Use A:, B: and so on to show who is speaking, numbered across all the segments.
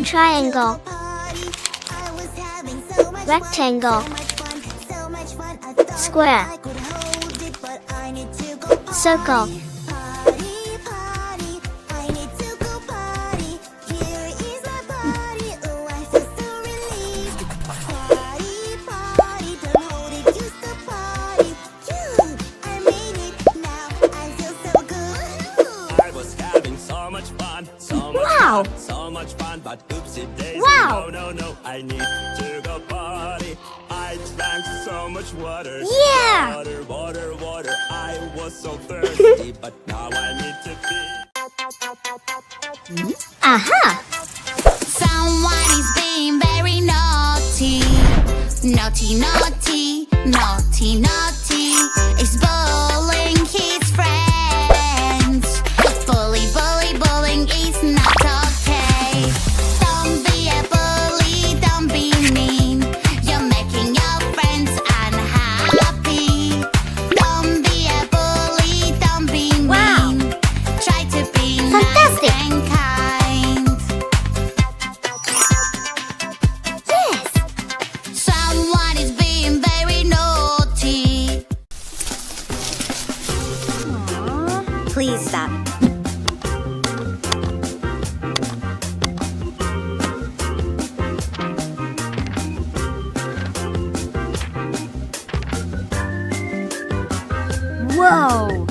A: Triangle, rectangle, square, circle. Wow!
B: So much fun, but oopsie daisy.
A: Wow!
B: No, I need to go party. I drank so much water.
A: Yeah!
B: Water. I was so thirsty, but now I need to pee.
A: Aha!
C: Someone is being very naughty. Naughty. Is bullying his friends. Bullying is not okay. Don't be a bully, don't be mean. You're making your friends unhappy. Don't be a bully, don't be mean.
A: Wow.
C: Try to be
A: Fantastic.
C: nice and kind.
A: Yes!
C: Someone is being very naughty.
A: Please stop. Whoa!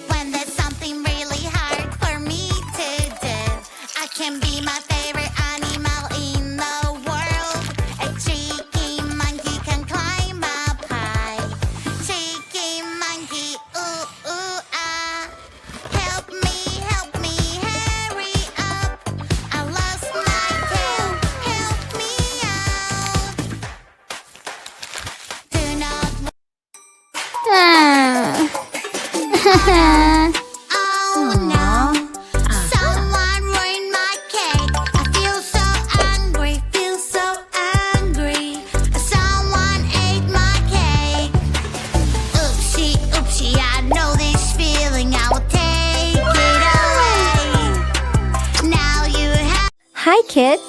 C: When there's something really hard for me to do, I can be my favorite animal in the world. A cheeky monkey can climb up high. Cheeky monkey, ooh, ah. Help me, hurry up. I lost my tail, help me out. Do not Oh no, someone ruined my cake. I feel so angry. Someone ate my cake. Oopsie, I know this feeling. I will take it away. Now you have.
A: Hi, kids!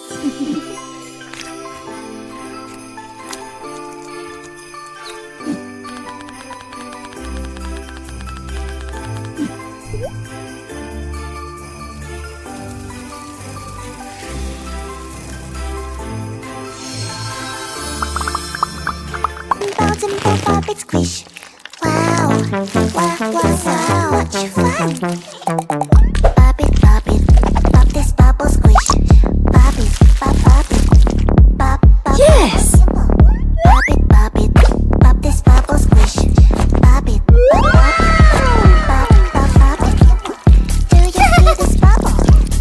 C: Bounce and pop up, it's squish. Wow, so much fun. Pop it, pop this bubble squish. Pop it, pop.
A: Yes!
C: Pop it, pop this bubble squish. Pop it, pop it. Do you see this bubble?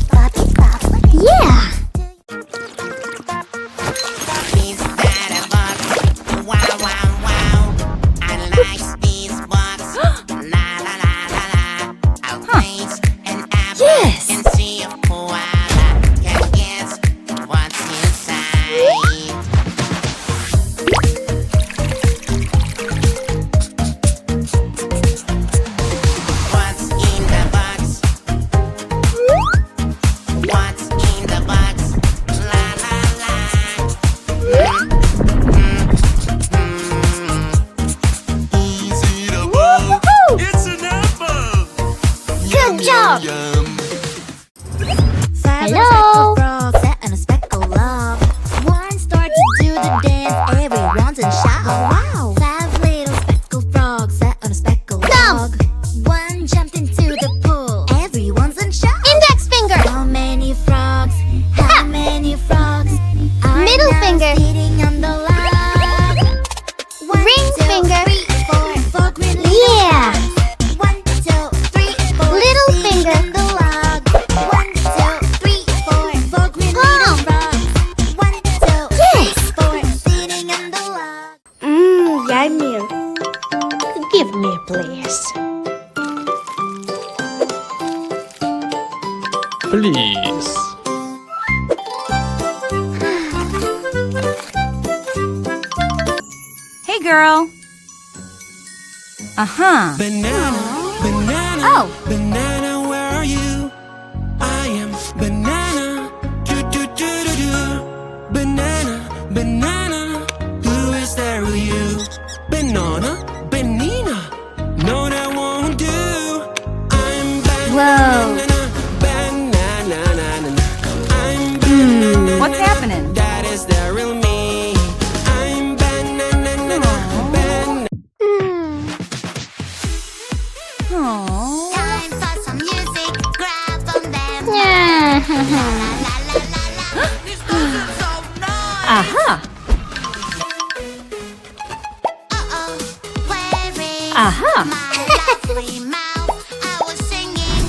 C: Pop it.
A: Yeah!
D: Is that a box? Wow. I like this box. La. I'll place an apple
A: Yes!
D: and see if koala can guess what's inside. What's in the box? What's in the box? La. Easy to move.
B: It's an apple.
A: Good job!
C: Hello. Frogs sat on a speckle log. One started to do the dance. Everyone's in shock. Wow. 5 little speckled frogs sat on a speckled log. One jumped into the pool. Everyone's in shock.
A: Index finger!
C: How many frogs? How many frogs are
A: Middle
C: now
A: finger.
C: sitting on the log? One,
A: Ring
C: two,
A: finger.
C: 3, 4, 4 green little
A: Yeah!
C: frogs. 1, 2, 3, 4
A: Little
C: sitting
A: finger.
C: on the log. 1, 2, 3, 4 4 green little
A: Palm.
C: frogs. 1, 2,
A: Yes!
C: 3, 4 sitting on the log.
A: Giải miệng. Give me please.
E: Please. girl. Uh-huh.
B: Banana, banana,
E: Oh.
B: banana, where are you? I am banana, do do do do do. Banana, banana, who is there with you? Banana, banana, no that won't do. I'm
E: Whoa.
B: banana, banana, I'm banana.
E: What's happening?
B: That is the real me. I'm banana, banana.
E: Aww.
C: Time for some music, grab on them.
A: Yeah.
C: La la la la la. This music's so nice.
E: Aha.
C: Uh-oh, where is
E: Aha.
C: my lovely mouth? I was singing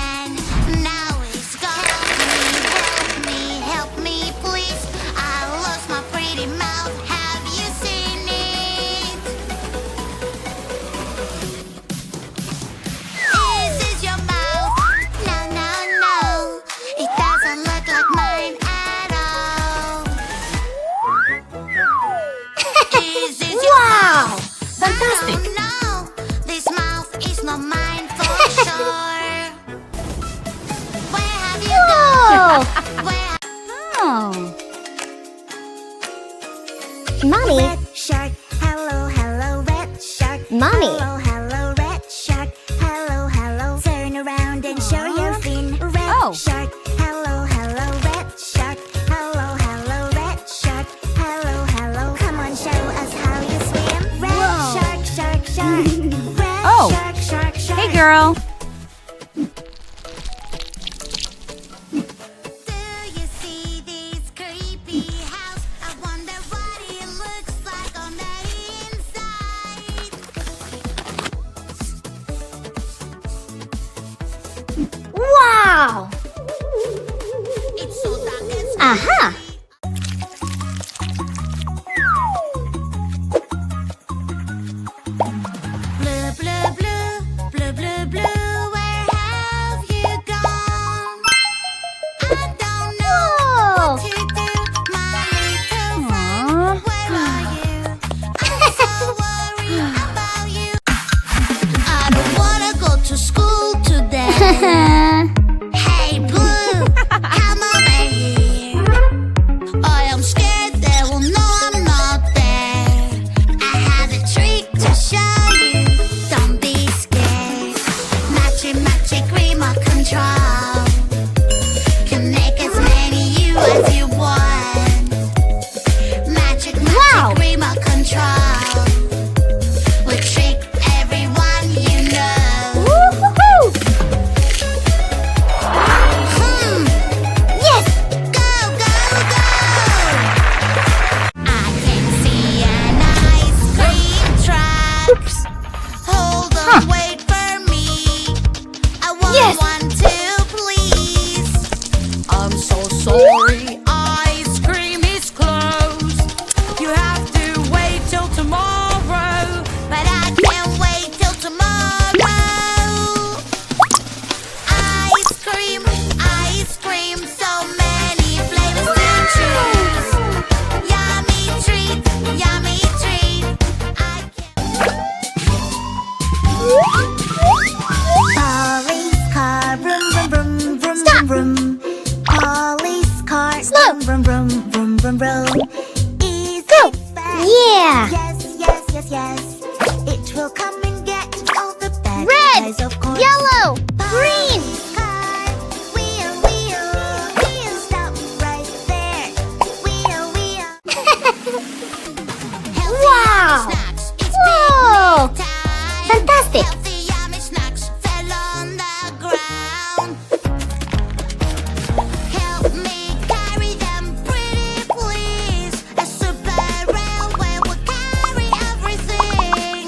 C: and now it's gone. Help me, please. I lost my pretty mouth. Have you seen it? Is this your mouth? No, no, no. It doesn't look like mine at all. Is this your mouth?
E: Fantastic.
C: Oh, no, this mouth is not mine for sure. Where have you gone? Where
E: Oh.
A: Mommy.
C: Red shark, hello, hello, red shark.
A: Mommy.
C: Hello, hello, red shark. Hello, hello. Turn around and show your fin. Red
E: Oh.
C: shark, hello, hello, red shark. Hello, hello, red shark. Hello, hello. Come on, show us how you swim. Red
E: Whoa.
C: shark, shark, shark. Red
E: Oh.
C: shark, shark, shark.
E: Hey, girl.
C: Do you see this creepy house? I wonder what it looks like on the inside.
A: Wow.
C: It's so dark and
A: Aha.
C: blue, blue, blue, blue, blue, blue. Where have you gone? I don't know
A: Whoa.
C: what to do, my little friend.
E: Aw.
C: Where are you? I'm so worried about you. I don't wanna go to school today. Hey, Blue, come over here. I am scared they will know I'm not there. I have a trick to show you. Don't be scared. Magic, magic remote control can make as many you as you want. Magic, magic
A: Wow.
C: remote control will trick everyone you know.
A: Woo-hoo-hoo.
C: Yes! Go, go, go! I can see an ice cream truck.
A: Oops.
C: Hold on, wait for me. I want
A: Yes.
C: one too, please. I'm so sorry, ice cream is closed. You have to wait till tomorrow. But I can't wait till tomorrow. Ice cream, so many flavors to choose. Yummy treat, yummy treat. I can't. Police car, vroom vroom vroom vroom
A: Stop.
C: vroom vroom. Police car,
A: Slow.
C: vroom vroom vroom vroom vroom. Easy,
A: Go.
C: fast.
A: Yeah.
C: Yes, yes, yes, yes. It will come and get all the bad
A: Red.
C: guys, of course.
A: Yellow. Green.
C: Police car, wheel, wheel, wheel, stop right there. Wheel, wheel. Healthy
A: Wow.
C: snacks, it's
A: Whoa.
C: picnic time.
A: Fantastic.
C: Healthy yummy snacks fell on the ground. Help me carry them, pretty please. A super railway will carry everything.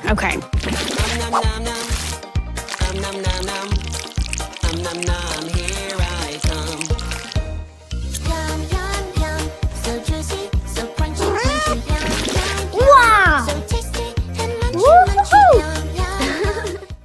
F: Okay.
B: Nom nom nom nom nom nom nom nom nom nom nom.